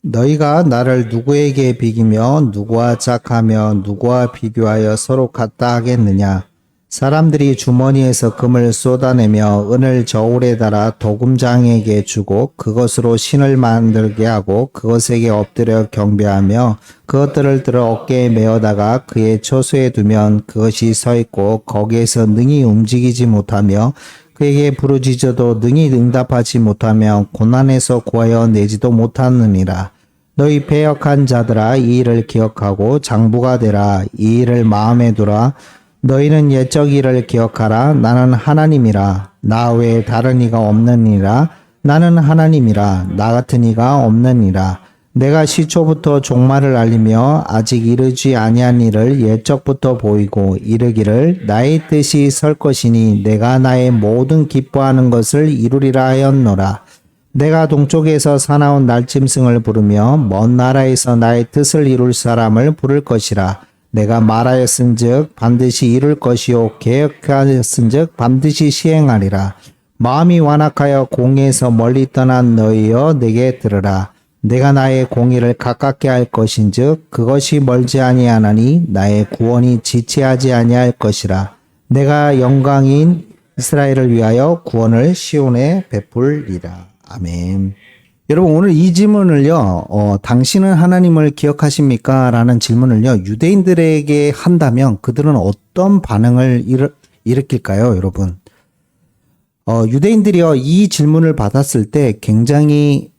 너희가 나를 누구에게 비기며 누구와 짝하며 누구와 비교하여 서로 같다 하겠느냐? 사람들이 주머니에서 금을 쏟아내며 은을 저울에 달아 도금장에게 주고 그것으로 신을 만들게 하고 그것에게 엎드려 경배하며 그것들을 들어 어깨에 메어다가 그의 처소에 두면 그것이 서 있고 거기에서 능히 움직이지 못하며 그에게 부르짖어도 능히 응답하지 못하며 고난에서 구하여 내지도 못하느니라. 너희 패역한 자들아 이 일을 기억하고 장부가 되라. 이 일을 마음에 두라. 너희는 옛적 일을 기억하라. 나는 하나님이라. 나 외에 다른 이가 없느니라. 나는 하나님이라. 나 같은 이가 없느니라. 내가 시초부터 종말을 알리며 아직 이르지 아니한 일을 옛적부터 보이고 이르기를 나의 뜻이 설 것이니 내가 나의 모든 기뻐하는 것을 이루리라 하였노라. 내가 동쪽에서 사나운 날짐승을 부르며 먼 나라에서 나의 뜻을 이룰 사람을 부를 것이라. 내가 말하였은즉 반드시 이룰 것이요 계획하였은즉 반드시 시행하리라. 마음이 완악하여 공의에서 멀리 떠난 너희여 내게 들으라. 내가 나의 공의를 가깝게 할 것인즉 그것이 멀지 아니하나니 나의 구원이 지체하지 아니할 것이라. 내가 영광인 이스라엘을 위하여 구원을 시온에 베풀리라. 아멘. 여러분 오늘 이 질문을요. 당신은 하나님을 기억하십니까? 라는 질문을요. 유대인들에게 한다면 그들은 어떤 반응을 일으킬까요? 여러분. 유대인들이요. 이 질문을 받았을 때 굉장히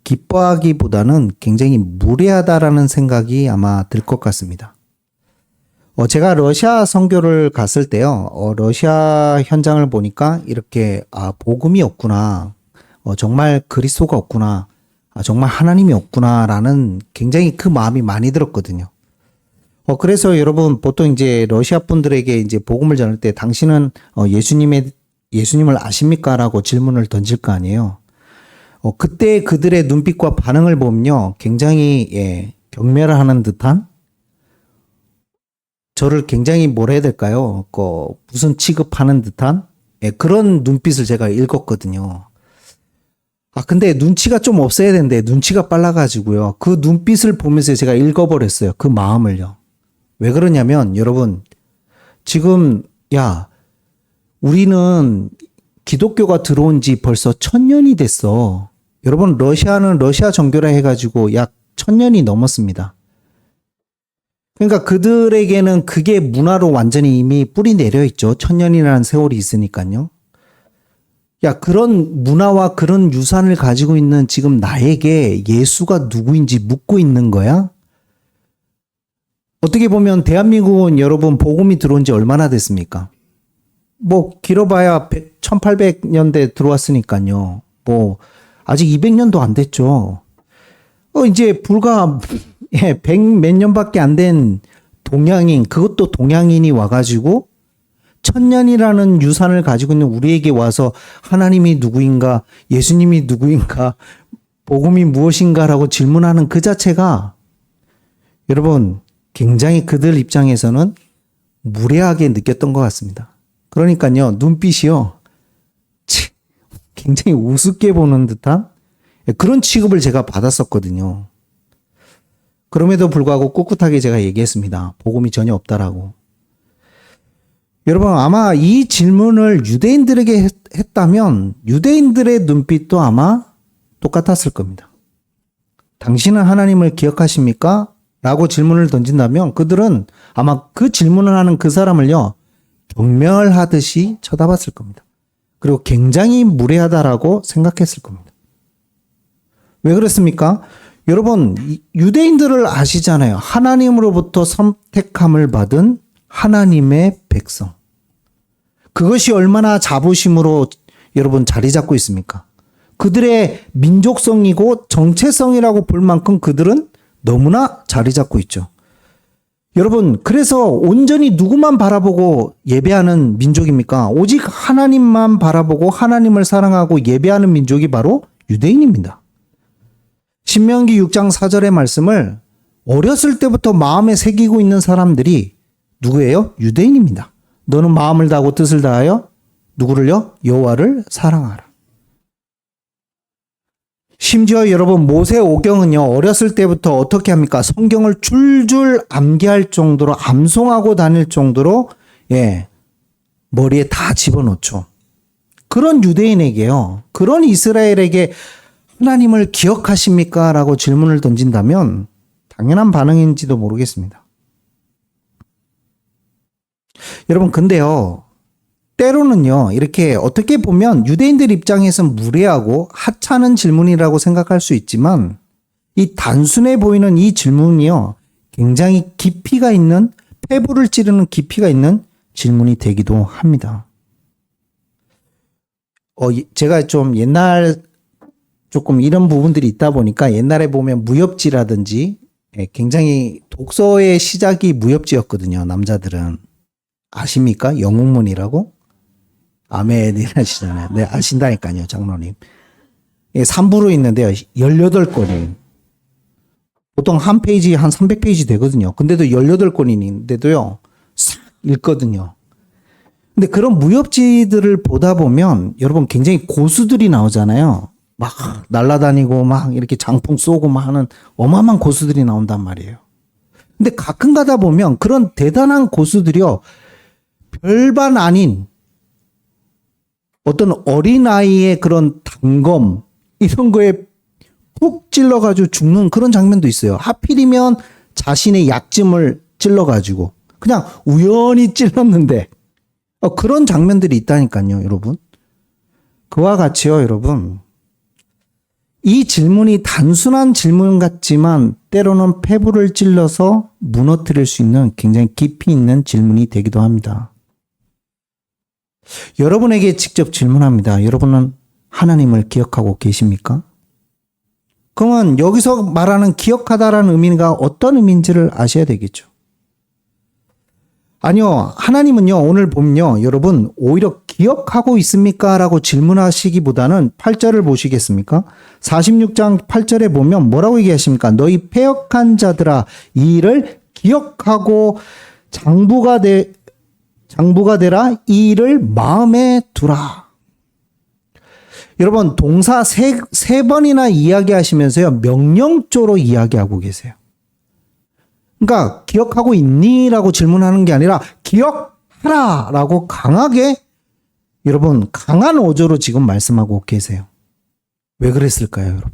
기뻐하기보다는 굉장히 무례하다라는 생각이 아마 들 것 같습니다. 제가 러시아 선교를 갔을 때요, 러시아 현장을 보니까 이렇게, 복음이 없구나. 정말 그리스도가 없구나. 정말 하나님이 없구나라는 굉장히 그 마음이 많이 들었거든요. 그래서 여러분, 보통 이제 러시아 분들에게 이제 복음을 전할 때 당신은 예수님을 아십니까? 라고 질문을 던질 거 아니에요. 그때 그들의 눈빛과 반응을 보면요, 굉장히, 경멸을 하는 듯한, 저를 굉장히 뭐라 해야 될까요? 무슨 취급하는 듯한, 그런 눈빛을 제가 읽었거든요. 근데 눈치가 좀 없어야 되는데, 눈치가 빨라가지고요. 그 눈빛을 보면서 제가 읽어버렸어요. 그 마음을요. 왜 그러냐면, 여러분, 지금, 우리는 기독교가 들어온 지 벌써 1000년이 됐어. 여러분, 러시아는 러시아 정교라 해가지고 약 1000년이 넘었습니다. 그러니까 그들에게는 그게 문화로 완전히 이미 뿌리 내려 있죠. 1000년이라는 세월이 있으니까요. 그런 문화와 그런 유산을 가지고 있는 지금 나에게 예수가 누구인지 묻고 있는 거야? 어떻게 보면 대한민국은 여러분 복음이 들어온 지 얼마나 됐습니까? 길어봐야 1800년대 들어왔으니까요. 아직 200년도 안 됐죠. 이제 불과 100 몇 년밖에 안 된 동양인, 그것도 동양인이 와가지고 1000년이라는 유산을 가지고 있는 우리에게 와서 하나님이 누구인가, 예수님이 누구인가, 복음이 무엇인가라고 질문하는 그 자체가 여러분 굉장히 그들 입장에서는 무례하게 느꼈던 것 같습니다. 그러니까요, 눈빛이요. 굉장히 우습게 보는 듯한 그런 취급을 제가 받았었거든요. 그럼에도 불구하고 꿋꿋하게 제가 얘기했습니다. 복음이 전혀 없다라고. 여러분 아마 이 질문을 유대인들에게 했다면 유대인들의 눈빛도 아마 똑같았을 겁니다. 당신은 하나님을 기억하십니까? 라고 질문을 던진다면 그들은 아마 그 질문을 하는 그 사람을요, 경멸하듯이 쳐다봤을 겁니다. 그리고 굉장히 무례하다라고 생각했을 겁니다. 왜 그렇습니까? 여러분, 유대인들을 아시잖아요. 하나님으로부터 선택함을 받은 하나님의 백성. 그것이 얼마나 자부심으로 여러분 자리 잡고 있습니까? 그들의 민족성이고 정체성이라고 볼 만큼 그들은 너무나 자리 잡고 있죠. 여러분, 그래서 온전히 누구만 바라보고 예배하는 민족입니까? 오직 하나님만 바라보고 하나님을 사랑하고 예배하는 민족이 바로 유대인입니다. 신명기 6장 4절의 말씀을 어렸을 때부터 마음에 새기고 있는 사람들이 누구예요? 유대인입니다. 너는 마음을 다하고 뜻을 다하여 누구를요? 여호와를 사랑하라. 심지어 여러분 모세오경은요 어렸을 때부터 어떻게 합니까? 성경을 줄줄 암기할 정도로 암송하고 다닐 정도로 머리에 다 집어넣죠. 그런 유대인에게요, 그런 이스라엘에게 하나님을 기억하십니까? 라고 질문을 던진다면 당연한 반응인지도 모르겠습니다. 여러분 근데요, 때로는요 이렇게 어떻게 보면 유대인들 입장에서는 무례하고 하찮은 질문이라고 생각할 수 있지만 이 단순해 보이는 이 질문이요 굉장히 깊이가 있는, 폐부를 찌르는 깊이가 있는 질문이 되기도 합니다. 제가 좀 옛날 조금 이런 부분들이 있다 보니까 옛날에 보면 무협지라든지 굉장히 독서의 시작이 무협지였거든요. 남자들은 아십니까? 영웅문이라고? 아멘 이러시잖아요. 네, 아신다니까요, 장로님. 3부로 있는데요. 18권이. 보통 한 페이지 한 300페이지 되거든요. 근데도 18권인데도요. 싹 읽거든요. 근데 그런 무협지들을 보다 보면 여러분 굉장히 고수들이 나오잖아요. 막 날아다니고 막 이렇게 장풍 쏘고 막 하는 어마어마한 고수들이 나온단 말이에요. 근데 가끔 가다 보면 그런 대단한 고수들이요. 별반 아닌 어떤 어린아이의 그런 단검 이런 거에 푹 찔러가지고 죽는 그런 장면도 있어요. 하필이면 자신의 약점을 찔러가지고 그냥 우연히 찔렀는데 그런 장면들이 있다니까요, 여러분. 그와 같이요, 여러분. 이 질문이 단순한 질문 같지만 때로는 폐부를 찔러서 무너뜨릴 수 있는 굉장히 깊이 있는 질문이 되기도 합니다. 여러분에게 직접 질문합니다. 여러분은 하나님을 기억하고 계십니까? 그러면 여기서 말하는 기억하다라는 의미가 어떤 의미인지를 아셔야 되겠죠. 아니요, 하나님은요, 오늘 보면요, 여러분, 오히려 기억하고 있습니까? 라고 질문하시기보다는 8절을 보시겠습니까? 46장 8절에 보면 뭐라고 얘기하십니까? 너희 패역한 자들아, 이 일을 기억하고 장부가 되라, 이 일을 마음에 두라. 여러분, 동사 세 번이나 이야기하시면서요, 명령조로 이야기하고 계세요. 그러니까 기억하고 있니? 라고 질문하는 게 아니라 기억하라 라고 강하게, 여러분 강한 어조로 지금 말씀하고 계세요. 왜 그랬을까요, 여러분?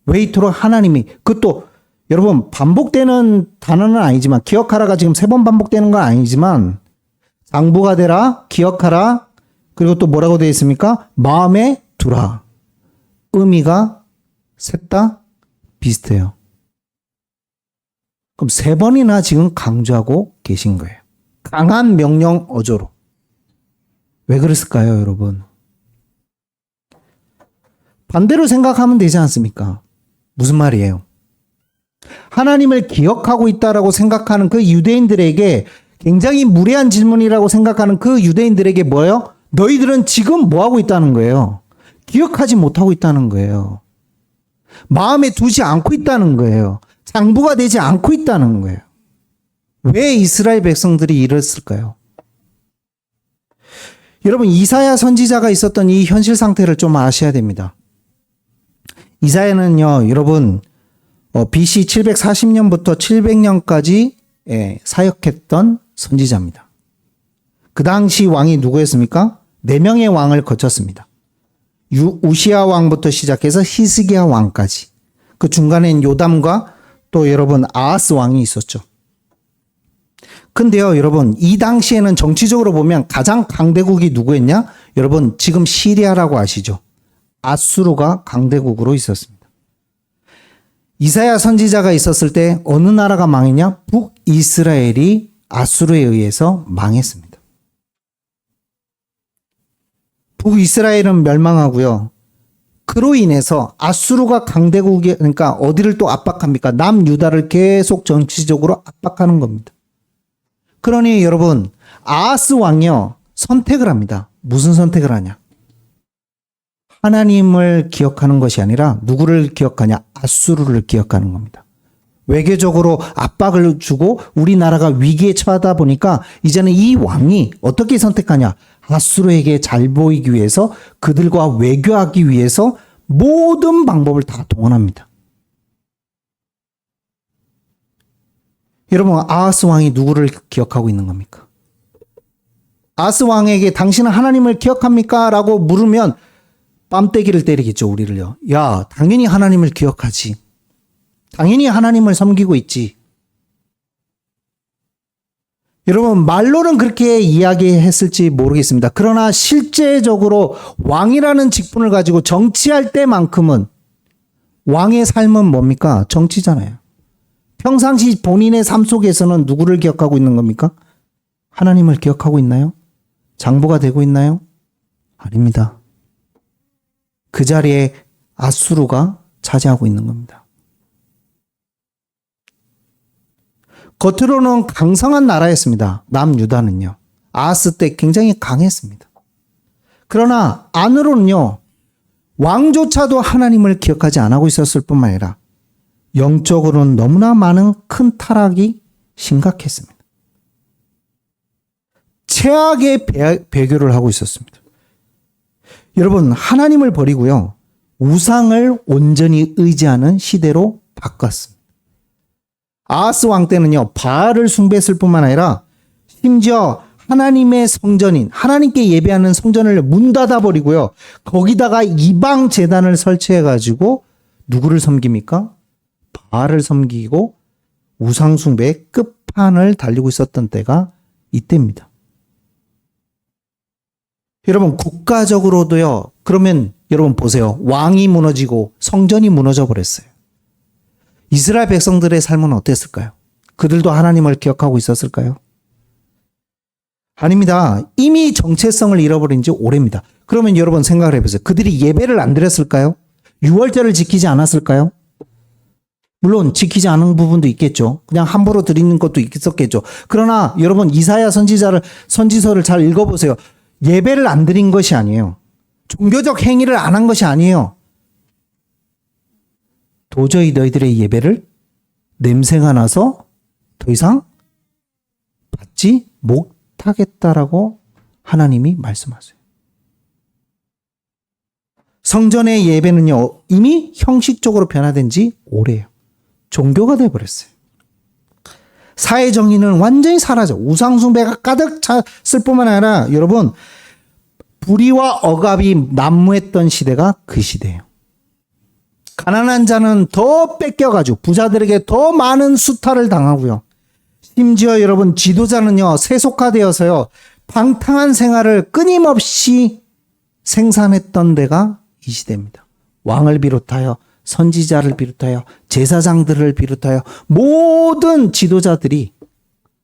왜 이토록 하나님이, 그것도 여러분 반복되는 단어는 아니지만, 기억하라가 지금 3번 반복되는 건 아니지만, 장부가 되라, 기억하라, 그리고 또 뭐라고 되어 있습니까? 마음에 두라. 의미가 셋 다 비슷해요. 그럼 3번이나 지금 강조하고 계신 거예요. 강한 명령 어조로. 왜 그랬을까요, 여러분? 반대로 생각하면 되지 않습니까? 무슨 말이에요? 하나님을 기억하고 있다라고 생각하는 그 유대인들에게 굉장히 무례한 질문이라고 생각하는 그 유대인들에게 뭐예요? 너희들은 지금 뭐 하고 있다는 거예요? 기억하지 못하고 있다는 거예요. 마음에 두지 않고 있다는 거예요. 장부가 되지 않고 있다는 거예요. 왜 이스라엘 백성들이 이랬을까요? 여러분, 이사야 선지자가 있었던 이 현실 상태를 좀 아셔야 됩니다. 이사야는요, 여러분, BC 740년부터 700년까지 사역했던 선지자입니다. 그 당시 왕이 누구였습니까? 4명의 왕을 거쳤습니다. 우시야 왕부터 시작해서 히스기야 왕까지. 그 중간엔 요담과 또 여러분 아하스 왕이 있었죠. 근데요, 여러분, 이 당시에는 정치적으로 보면 가장 강대국이 누구였냐? 여러분, 지금 시리아라고 아시죠? 아수르가 강대국으로 있었습니다. 이사야 선지자가 있었을 때 어느 나라가 망했냐? 북이스라엘이 아수르에 의해서 망했습니다. 북이스라엘은 멸망하고요. 그로 인해서 아수르가 강대국이, 그러니까 어디를 또 압박합니까? 남유다를 계속 정치적으로 압박하는 겁니다. 그러니 여러분, 아하스 왕이요, 선택을 합니다. 무슨 선택을 하냐? 하나님을 기억하는 것이 아니라 누구를 기억하냐? 아수르를 기억하는 겁니다. 외교적으로 압박을 주고 우리나라가 위기에 처하다 보니까 이제는 이 왕이 어떻게 선택하냐? 아수르에게 잘 보이기 위해서, 그들과 외교하기 위해서 모든 방법을 다 동원합니다. 여러분, 아하스 왕이 누구를 기억하고 있는 겁니까? 아하스 왕에게 당신은 하나님을 기억합니까? 라고 물으면 뺨때기를 때리겠죠, 우리를요. 야, 당연히 하나님을 기억하지. 당연히 하나님을 섬기고 있지. 여러분, 말로는 그렇게 이야기했을지 모르겠습니다. 그러나 실제적으로 왕이라는 직분을 가지고 정치할 때만큼은 왕의 삶은 뭡니까? 정치잖아요. 평상시 본인의 삶 속에서는 누구를 기억하고 있는 겁니까? 하나님을 기억하고 있나요? 장보가 되고 있나요? 아닙니다. 그 자리에 아수르가 차지하고 있는 겁니다. 겉으로는 강성한 나라였습니다. 남유다는요. 아하스 때 굉장히 강했습니다. 그러나 안으로는요. 왕조차도 하나님을 기억하지 않고 있었을 뿐만 아니라 영적으로는 너무나 많은 큰 타락이 심각했습니다. 최악의 배교를 하고 있었습니다. 여러분, 하나님을 버리고요. 우상을 온전히 의지하는 시대로 바꿨습니다. 아하스 왕 때는요. 바알을 숭배했을 뿐만 아니라 심지어 하나님의 성전인 하나님께 예배하는 성전을 문 닫아버리고요. 거기다가 이방 제단을 설치해가지고 누구를 섬깁니까? 바알을 섬기고 우상 숭배의 끝판을 달리고 있었던 때가 이때입니다. 여러분, 국가적으로도요. 그러면 여러분 보세요. 왕이 무너지고 성전이 무너져 버렸어요. 이스라엘 백성들의 삶은 어땠을까요? 그들도 하나님을 기억하고 있었을까요? 아닙니다. 이미 정체성을 잃어버린 지 오래입니다. 그러면 여러분 생각을 해보세요. 그들이 예배를 안 드렸을까요? 유월절을 지키지 않았을까요? 물론 지키지 않은 부분도 있겠죠. 그냥 함부로 드리는 것도 있었겠죠. 그러나 여러분 이사야 선지서를 잘 읽어보세요. 예배를 안 드린 것이 아니에요. 종교적 행위를 안 한 것이 아니에요. 도저히 너희들의 예배를 냄새가 나서 더 이상 받지 못하겠다라고 하나님이 말씀하세요. 성전의 예배는요, 이미 형식적으로 변화된 지 오래예요. 종교가 되어버렸어요. 사회 정의는 완전히 사라져. 우상숭배가 가득 찼을 뿐만 아니라 여러분, 불의와 억압이 난무했던 시대가 그 시대예요. 가난한 자는 더 뺏겨가지고 부자들에게 더 많은 수탈을 당하고요. 심지어 여러분 지도자는요 세속화되어서요 방탕한 생활을 끊임없이 생산했던 데가 이 시대입니다. 왕을 비롯하여 선지자를 비롯하여 제사장들을 비롯하여 모든 지도자들이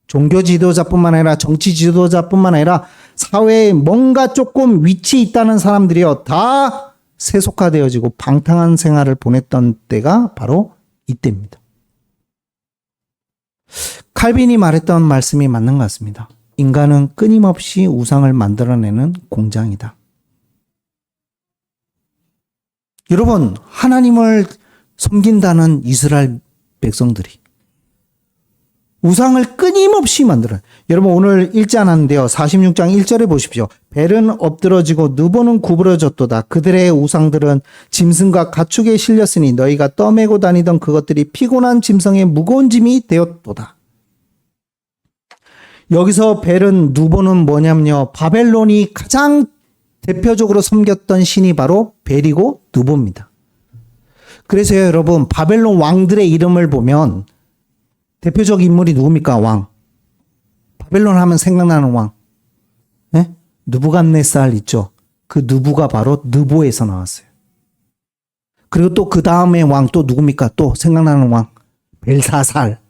종교 지도자뿐만 아니라 정치 지도자뿐만 아니라 사회에 뭔가 조금 위치 있다는 사람들이요 다 세속화되어지고 방탕한 생활을 보냈던 때가 바로 이때입니다. 칼빈이 말했던 말씀이 맞는 것 같습니다. 인간은 끊임없이 우상을 만들어내는 공장이다. 여러분, 하나님을 섬긴다는 이스라엘 백성들이 우상을 끊임없이 만들어요. 여러분 오늘 읽지 않았는데요. 46장 1절에 보십시오. 벨은 엎드러지고 느보는 구부러졌도다. 그들의 우상들은 짐승과 가축에 실렸으니 너희가 떠매고 다니던 그것들이 피곤한 짐승의 무거운 짐이 되었도다. 여기서 벨은 느보는 뭐냐면요. 바벨론이 가장 대표적으로 섬겼던 신이 바로 벨이고 느보입니다. 그래서 여러분 바벨론 왕들의 이름을 보면 대표적 인물이 누굽니까? 왕. 바벨론 하면 생각나는 왕. 네? 느부갓네살 있죠. 그 느부가 바로 느보에서 나왔어요. 그리고 또 그 다음에 왕 또 누굽니까? 또 생각나는 왕. 벨사살.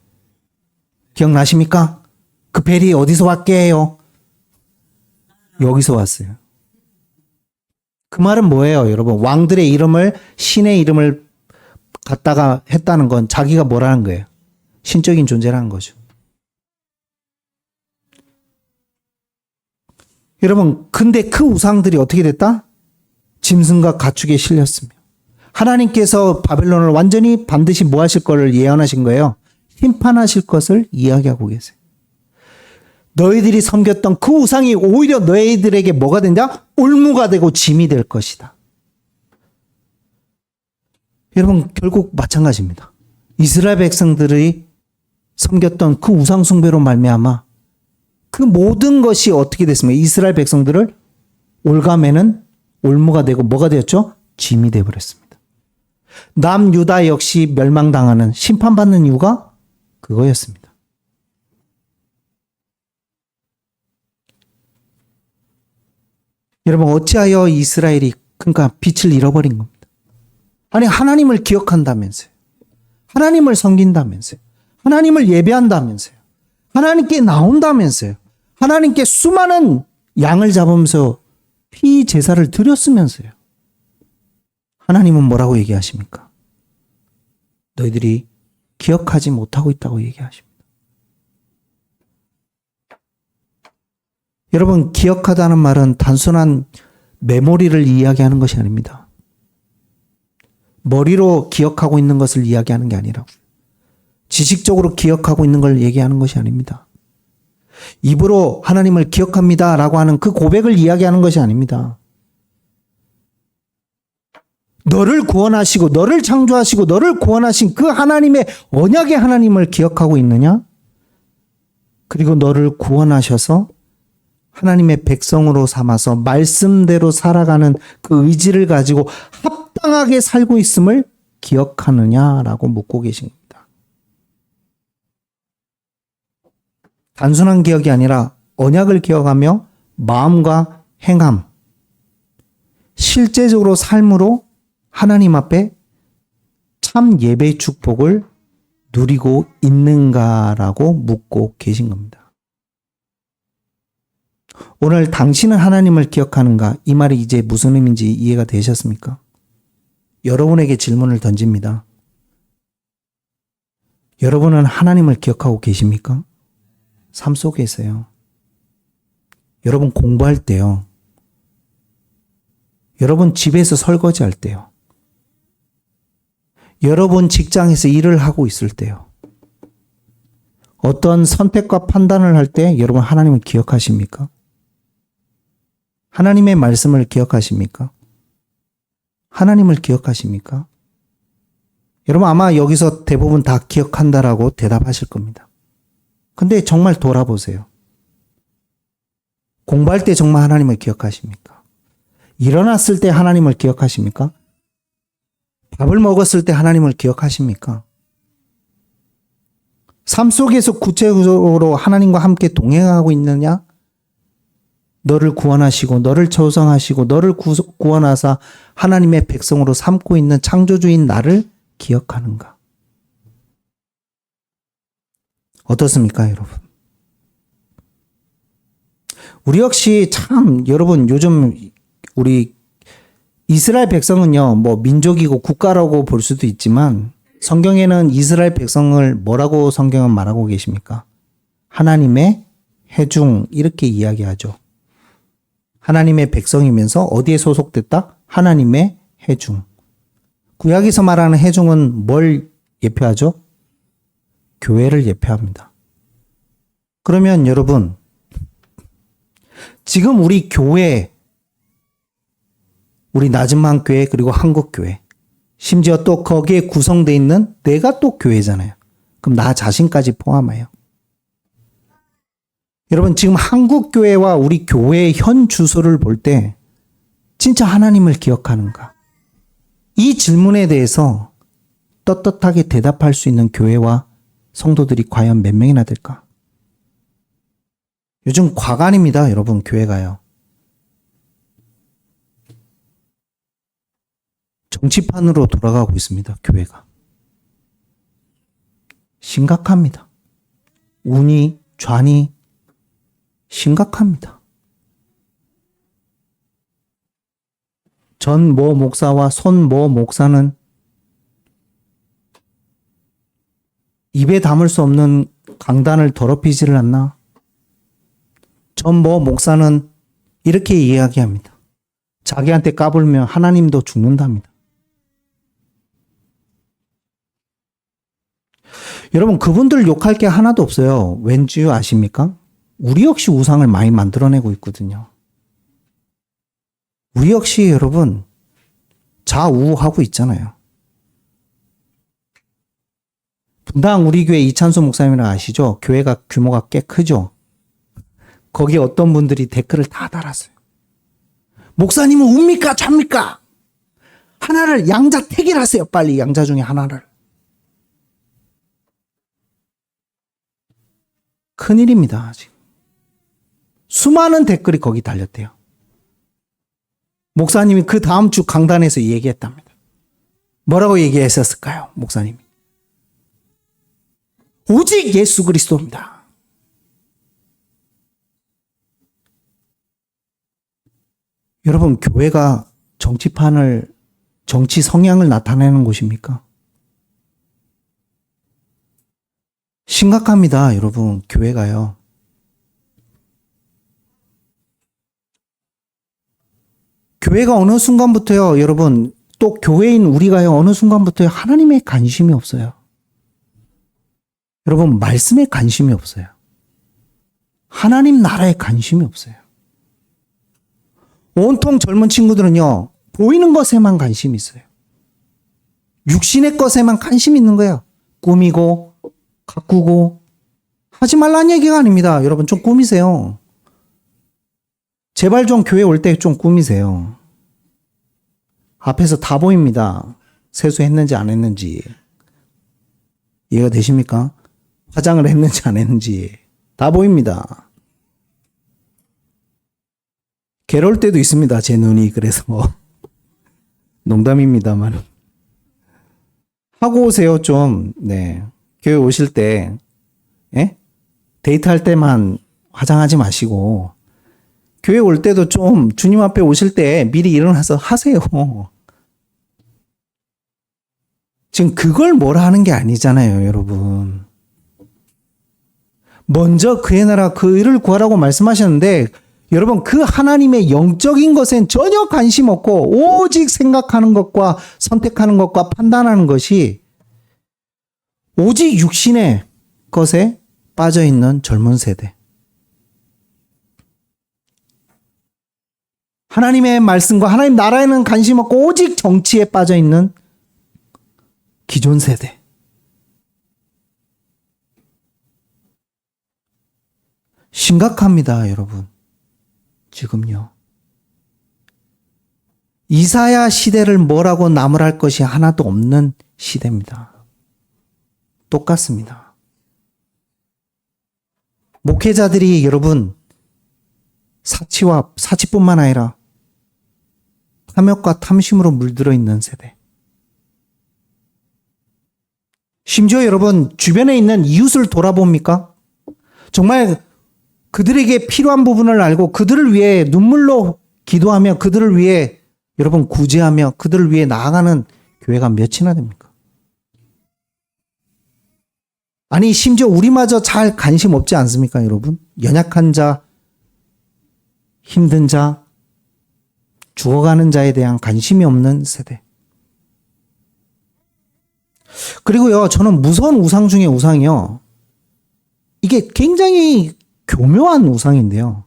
기억나십니까? 그 벨이 어디서 왔게요? 여기서 왔어요. 그 말은 뭐예요, 여러분? 왕들의 이름을 신의 이름을 갖다가 했다는 건 자기가 뭐라는 거예요? 신적인 존재라는 거죠. 여러분, 근데 그 우상들이 어떻게 됐다? 짐승과 가축에 실렸으며 하나님께서 바벨론을 완전히 반드시 뭐 하실 것을 예언하신 거예요? 심판하실 것을 이야기하고 계세요. 너희들이 섬겼던 그 우상이 오히려 너희들에게 뭐가 된다? 올무가 되고 짐이 될 것이다. 여러분 결국 마찬가지입니다. 이스라엘 백성들이 섬겼던 그 우상 숭배로 말미암아 그 모든 것이 어떻게 됐습니까? 이스라엘 백성들을 올가매는 올무가 되고 뭐가 되었죠? 짐이 되어버렸습니다. 남유다 역시 멸망당하는 심판받는 이유가 그거였습니다. 여러분 어찌하여 이스라엘이 그러니까 빛을 잃어버린 겁니다. 아니 하나님을 기억한다면서요. 하나님을 섬긴다면서요. 하나님을 예배한다면서요. 하나님께 나온다면서요. 하나님께 수많은 양을 잡으면서 피 제사를 드렸으면서요. 하나님은 뭐라고 얘기하십니까? 너희들이 기억하지 못하고 있다고 얘기하십니다. 여러분 기억하다는 말은 단순한 메모리를 이야기하는 것이 아닙니다. 머리로 기억하고 있는 것을 이야기하는 게 아니라 지식적으로 기억하고 있는 걸 얘기하는 것이 아닙니다. 입으로 하나님을 기억합니다 라고 하는 그 고백을 이야기하는 것이 아닙니다. 너를 구원하시고 너를 창조하시고 너를 구원하신 그 하나님의 언약의 하나님을 기억하고 있느냐? 그리고 너를 구원하셔서 하나님의 백성으로 삼아서 말씀대로 살아가는 그 의지를 가지고 합당하게 살고 있음을 기억하느냐라고 묻고 계신 겁니다. 단순한 기억이 아니라 언약을 기억하며 마음과 행함, 실제적으로 삶으로 하나님 앞에 참 예배의 축복을 누리고 있는가라고 묻고 계신 겁니다. 오늘 당신은 하나님을 기억하는가? 이 말이 이제 무슨 의미인지 이해가 되셨습니까? 여러분에게 질문을 던집니다. 여러분은 하나님을 기억하고 계십니까? 삶 속에서요. 여러분 공부할 때요. 여러분 집에서 설거지할 때요. 여러분 직장에서 일을 하고 있을 때요. 어떤 선택과 판단을 할 때 여러분 하나님을 기억하십니까? 하나님의 말씀을 기억하십니까? 하나님을 기억하십니까? 여러분 아마 여기서 대부분 다 기억한다라고 대답하실 겁니다. 근데 정말 돌아보세요. 공부할 때 정말 하나님을 기억하십니까? 일어났을 때 하나님을 기억하십니까? 밥을 먹었을 때 하나님을 기억하십니까? 삶 속에서 구체적으로 하나님과 함께 동행하고 있느냐? 너를 구원하시고 너를 조성하시고 너를 구원하사 하나님의 백성으로 삼고 있는 창조주인 나를 기억하는가? 어떻습니까, 여러분? 우리 역시 참 여러분 요즘 우리 이스라엘 백성은요, 뭐 민족이고 국가라고 볼 수도 있지만 성경에는 이스라엘 백성을 뭐라고 성경은 말하고 계십니까? 하나님의 회중 이렇게 이야기하죠. 하나님의 백성이면서 어디에 소속됐다? 하나님의 회중. 구약에서 말하는 회중은 뭘 예표하죠? 교회를 예표합니다. 그러면 여러분, 지금 우리 교회, 우리 나즈만 교회 그리고 한국 교회, 심지어 또 거기에 구성되어 있는 내가 또 교회잖아요. 그럼 나 자신까지 포함해요. 여러분 지금 한국 교회와 우리 교회의 현 주소를 볼 때 진짜 하나님을 기억하는가? 이 질문에 대해서 떳떳하게 대답할 수 있는 교회와 성도들이 과연 몇 명이나 될까? 요즘 과간입니다, 여러분 교회가요. 정치판으로 돌아가고 있습니다, 교회가. 심각합니다. 운이, 좌니 심각합니다. 전 모 목사와 손 모 목사는 입에 담을 수 없는 강단을 더럽히지를 않나? 전 모 목사는 이렇게 이야기합니다. 자기한테 까불면 하나님도 죽는답니다. 여러분 그분들 욕할 게 하나도 없어요. 왠지 아십니까? 우리 역시 우상을 많이 만들어내고 있거든요. 우리 역시 여러분 좌우하고 있잖아요. 분당 우리 교회 이찬수 목사님이랑 아시죠? 교회가 규모가 꽤 크죠? 거기에 어떤 분들이 댓글을 다 달았어요. 목사님은 웁니까 잡니까? 하나를 양자택일하세요. 빨리 양자 중에 하나를. 큰일입니다. 지금. 수많은 댓글이 거기 달렸대요. 목사님이 그 다음 주 강단에서 얘기했답니다. 뭐라고 얘기했었을까요? 목사님이. 오직 예수 그리스도입니다. 여러분, 교회가 정치 성향을 나타내는 곳입니까? 심각합니다, 여러분. 교회가요. 교회가 어느 순간부터요, 여러분, 또 교회인 우리가요, 어느 순간부터요, 하나님에 관심이 없어요. 여러분, 말씀에 관심이 없어요. 하나님 나라에 관심이 없어요. 온통 젊은 친구들은요, 보이는 것에만 관심이 있어요. 육신의 것에만 관심이 있는 거예요. 꾸미고, 가꾸고. 하지 말라는 얘기가 아닙니다. 여러분, 좀 꾸미세요. 제발 좀 교회 올 때 좀 꾸미세요. 앞에서 다 보입니다. 세수했는지 안 했는지. 이해가 되십니까? 화장을 했는지 안 했는지. 다 보입니다. 괴로울 때도 있습니다. 제 눈이. 그래서 농담입니다만. 하고 오세요, 좀. 네. 교회 오실 때, 예? 데이트할 때만 화장하지 마시고, 교회 올 때도 좀 주님 앞에 오실 때 미리 일어나서 하세요. 지금 그걸 뭐라 하는 게 아니잖아요, 여러분. 먼저 그의 나라 그 일을 구하라고 말씀하셨는데, 여러분, 그 하나님의 영적인 것엔 전혀 관심 없고 오직 생각하는 것과 선택하는 것과 판단하는 것이 오직 육신의 것에 빠져있는 젊은 세대. 하나님의 말씀과 하나님 나라에는 관심 없고 오직 정치에 빠져있는 기존 세대. 심각합니다, 여러분. 지금요. 이사야 시대를 뭐라고 나무랄 것이 하나도 없는 시대입니다. 똑같습니다. 목회자들이 여러분 사치뿐만 아니라 탐욕과 탐심으로 물들어 있는 세대. 심지어 여러분 주변에 있는 이웃을 돌아봅니까? 정말 그들에게 필요한 부분을 알고 그들을 위해 눈물로 기도하며 그들을 위해 여러분 구제하며 그들을 위해 나아가는 교회가 몇이나 됩니까? 아니 심지어 우리마저 잘 관심 없지 않습니까, 여러분? 연약한 자, 힘든 자, 죽어가는 자에 대한 관심이 없는 세대. 그리고요, 저는 무서운 우상 중에 우상이요. 이게 굉장히 교묘한 우상인데요.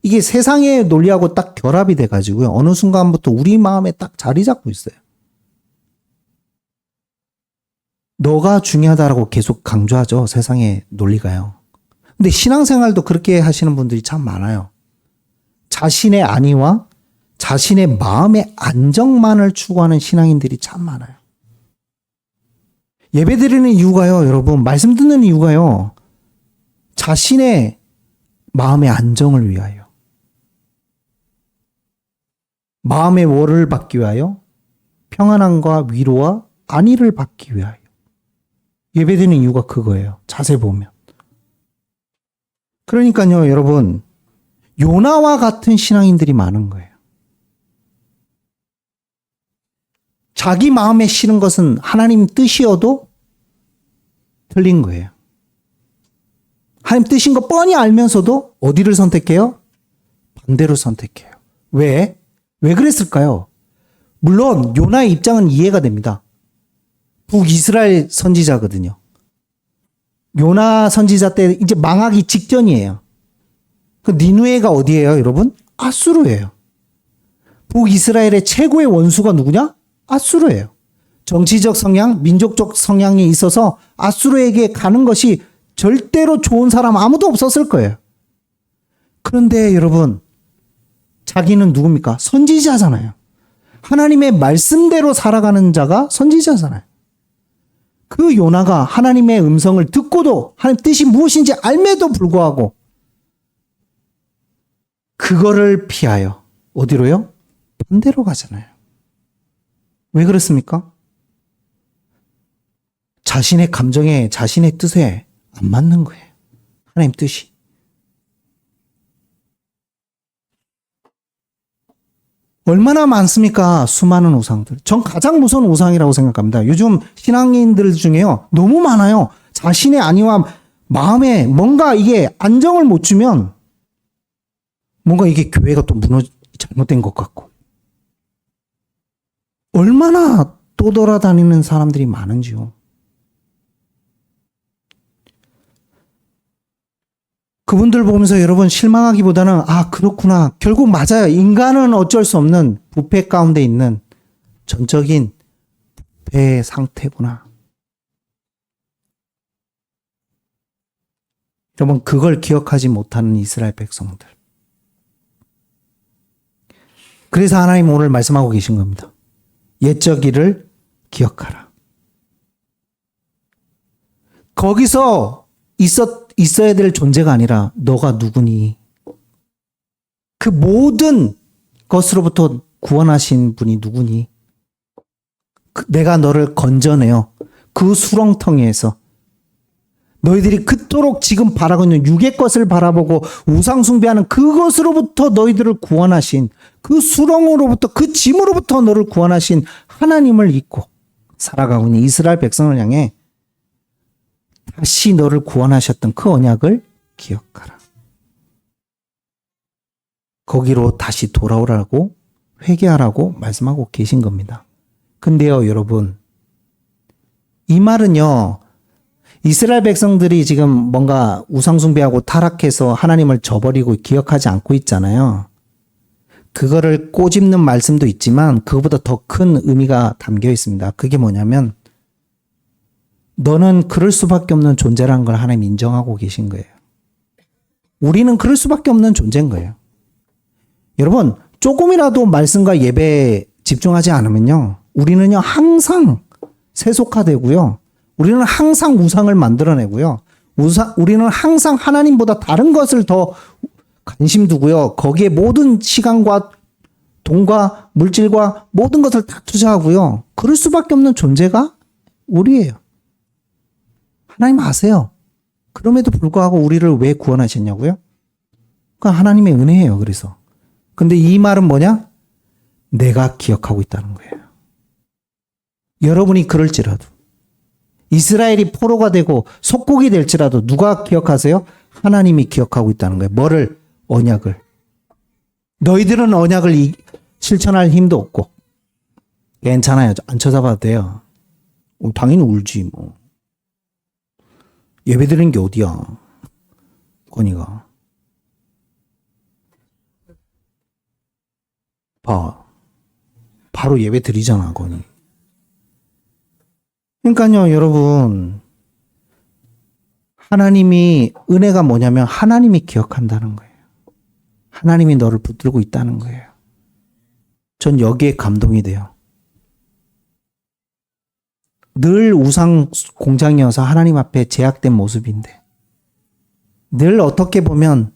이게 세상의 논리하고 딱 결합이 돼가지고요. 어느 순간부터 우리 마음에 딱 자리 잡고 있어요. 너가 중요하다라고 계속 강조하죠. 세상의 논리가요. 근데 신앙생활도 그렇게 하시는 분들이 참 많아요. 자신의 안위와 자신의 마음의 안정만을 추구하는 신앙인들이 참 많아요. 예배드리는 이유가요, 여러분, 말씀 듣는 이유가요, 자신의 마음의 안정을 위하여, 마음의 월을 받기 위하여, 평안함과 위로와 안위를 받기 위하여. 예배드리는 이유가 그거예요. 자세히 보면. 그러니까요, 여러분, 요나와 같은 신앙인들이 많은 거예요. 자기 마음에 싫은 것은 하나님 뜻이어도 틀린 거예요. 하나님 뜻인 거 뻔히 알면서도 어디를 선택해요? 반대로 선택해요. 왜? 왜 그랬을까요? 물론 요나의 입장은 이해가 됩니다. 북이스라엘 선지자거든요. 요나 선지자 때 이제 망하기 직전이에요. 그 니누에가 어디예요, 여러분? 아수르예요. 북이스라엘의 최고의 원수가 누구냐? 아수르예요. 정치적 성향, 민족적 성향이 있어서 아수르에게 가는 것이 절대로 좋은 사람 아무도 없었을 거예요. 그런데 여러분, 자기는 누굽니까? 선지자잖아요. 하나님의 말씀대로 살아가는 자가 선지자잖아요. 그 요나가 하나님의 음성을 듣고도 하나님 뜻이 무엇인지 알매도 불구하고 그거를 피하여 어디로요? 반대로 가잖아요. 왜 그렇습니까? 자신의 감정에, 자신의 뜻에 안 맞는 거예요. 하나님 뜻이. 얼마나 많습니까? 수많은 우상들. 전 가장 무서운 우상이라고 생각합니다. 요즘 신앙인들 중에요. 너무 많아요. 자신의 안위와 마음에 뭔가 이게 안정을 못 주면 뭔가 이게 교회가 또 잘못된 것 같고. 얼마나 떠돌아다니는 사람들이 많은지요. 그분들 보면서 여러분 실망하기보다는 그렇구나. 결국 맞아요. 인간은 어쩔 수 없는 부패 가운데 있는 전적인 부패의 상태구나. 여러분 그걸 기억하지 못하는 이스라엘 백성들. 그래서 하나님 오늘 말씀하고 계신 겁니다. 옛적 일을 기억하라. 거기서 있어야 될 존재가 아니라 너가 누구니? 그 모든 것으로부터 구원하신 분이 누구니? 내가 너를 건져내어 그 수렁텅이에서 너희들이 그토록 지금 바라고 있는 육의 것을 바라보고 우상 숭배하는 그것으로부터 너희들을 구원하신 그 수렁으로부터 그 짐으로부터 너를 구원하신 하나님을 잊고 살아가고 있는 이스라엘 백성을 향해 다시 너를 구원하셨던 그 언약을 기억하라. 거기로 다시 돌아오라고 회개하라고 말씀하고 계신 겁니다. 근데요, 여러분, 이 말은요, 이스라엘 백성들이 지금 뭔가 우상숭배하고 타락해서 하나님을 저버리고 기억하지 않고 있잖아요. 그거를 꼬집는 말씀도 있지만 그거보다 더 큰 의미가 담겨 있습니다. 그게 뭐냐면 너는 그럴 수밖에 없는 존재라는 걸 하나님 인정하고 계신 거예요. 우리는 그럴 수밖에 없는 존재인 거예요. 여러분, 조금이라도 말씀과 예배에 집중하지 않으면요, 우리는요 항상 세속화되고요, 우리는 항상 우상을 만들어내고요, 우리는 항상 하나님보다 다른 것을 더 관심 두고요, 거기에 모든 시간과 돈과 물질과 모든 것을 다 투자하고요, 그럴 수밖에 없는 존재가 우리예요. 하나님 아세요. 그럼에도 불구하고 우리를 왜 구원하셨냐고요? 그러니까 하나님의 은혜예요. 그래서. 근데 이 말은 뭐냐? 내가 기억하고 있다는 거예요. 여러분이 그럴지라도, 이스라엘이 포로가 되고 속국이 될지라도 누가 기억하세요? 하나님이 기억하고 있다는 거예요. 뭐를? 언약을. 너희들은 언약을 실천할 힘도 없고 괜찮아요. 안 쳐다봐도 돼요. 당연히 울지 뭐. 예배 드리는 게 어디야? 건이가. 바로 예배 드리잖아, 건이. 그러니까요, 여러분. 하나님이, 은혜가 뭐냐면 하나님이 기억한다는 거예요. 하나님이 너를 붙들고 있다는 거예요. 전 여기에 감동이 돼요. 늘 우상 공장이어서 하나님 앞에 제약된 모습인데, 늘 어떻게 보면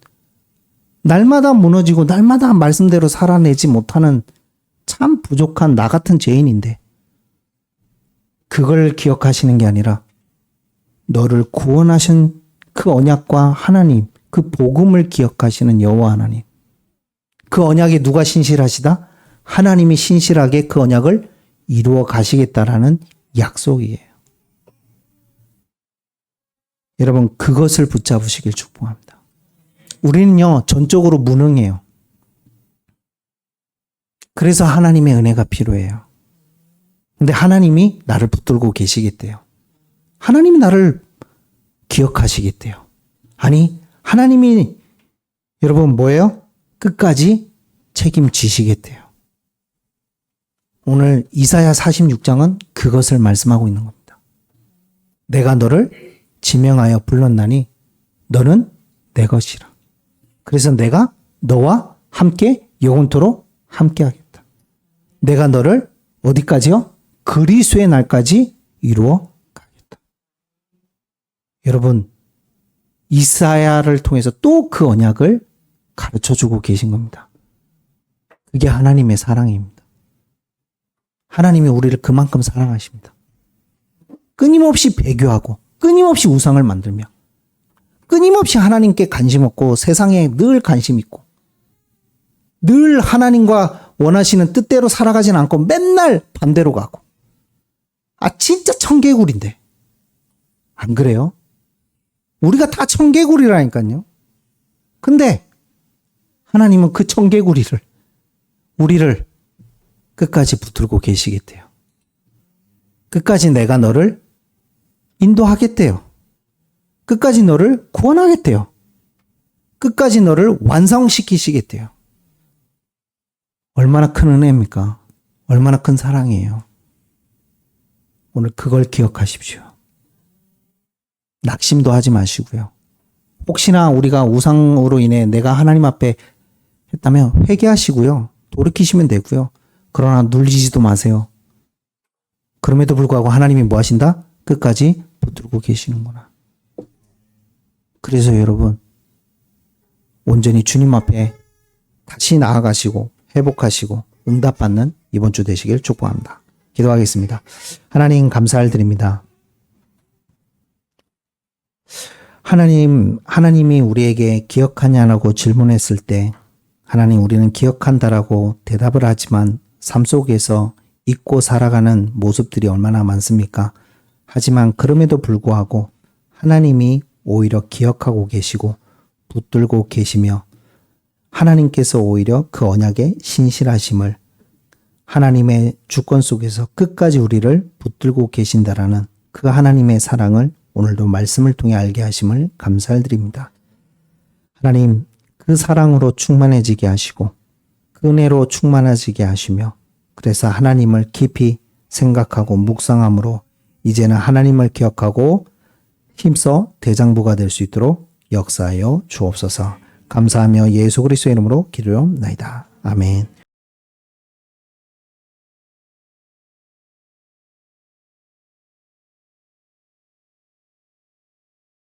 날마다 무너지고 날마다 말씀대로 살아내지 못하는 참 부족한 나 같은 죄인인데, 그걸 기억하시는 게 아니라 너를 구원하신 그 언약과 하나님, 그 복음을 기억하시는 여호와 하나님. 그 언약에 누가 신실하시다? 하나님이 신실하게 그 언약을 이루어 가시겠다라는 약속이에요. 여러분, 그것을 붙잡으시길 축복합니다. 우리는요, 전적으로 무능해요. 그래서 하나님의 은혜가 필요해요. 근데 하나님이 나를 붙들고 계시겠대요. 하나님이 나를 기억하시겠대요. 아니, 하나님이 여러분 뭐예요? 끝까지 책임지시겠대요. 오늘 이사야 46장은 그것을 말씀하고 있는 겁니다. 내가 너를 지명하여 불렀나니 너는 내 것이라. 그래서 내가 너와 함께 영원토록 함께 하겠다. 내가 너를 어디까지요? 그리스도의 날까지 이루어 가겠다. 여러분, 이사야를 통해서 또 그 언약을 가르쳐주고 계신 겁니다. 그게 하나님의 사랑입니다. 하나님이 우리를 그만큼 사랑하십니다. 끊임없이 배교하고 끊임없이 우상을 만들며 끊임없이 하나님께 관심 없고 세상에 늘 관심 있고 늘 하나님과 원하시는 뜻대로 살아가진 않고 맨날 반대로 가고 진짜 청개구리인데 안 그래요? 우리가 다 청개구리라니까요. 근데 하나님은 그 청개구리를 우리를 끝까지 붙들고 계시겠대요. 끝까지 내가 너를 인도하겠대요. 끝까지 너를 구원하겠대요. 끝까지 너를 완성시키시겠대요. 얼마나 큰 은혜입니까? 얼마나 큰 사랑이에요. 오늘 그걸 기억하십시오. 낙심도 하지 마시고요. 혹시나 우리가 우상으로 인해 내가 하나님 앞에 했다면 회개하시고요. 돌이키시면 되고요. 그러나 눌리지도 마세요. 그럼에도 불구하고 하나님이 뭐 하신다? 끝까지 붙들고 계시는구나. 그래서 여러분, 온전히 주님 앞에 다시 나아가시고 회복하시고 응답받는 이번 주 되시길 축복합니다. 기도하겠습니다. 하나님 감사를 드립니다. 하나님이 우리에게 기억하냐라고 질문했을 때 하나님 우리는 기억한다라고 대답을 하지만 삶 속에서 잊고 살아가는 모습들이 얼마나 많습니까? 하지만 그럼에도 불구하고 하나님이 오히려 기억하고 계시고 붙들고 계시며 하나님께서 오히려 그 언약의 신실하심을 하나님의 주권 속에서 끝까지 우리를 붙들고 계신다라는 그 하나님의 사랑을 오늘도 말씀을 통해 알게 하심을 감사를 드립니다. 하나님, 그 사랑으로 충만해지게 하시고 그 은혜로 충만해지게 하시며 그래서 하나님을 깊이 생각하고 묵상함으로 이제는 하나님을 기억하고 힘써 대장부가 될 수 있도록 역사하여 주옵소서. 감사하며 예수 그리스도의 이름으로 기도하옵나이다. 아멘.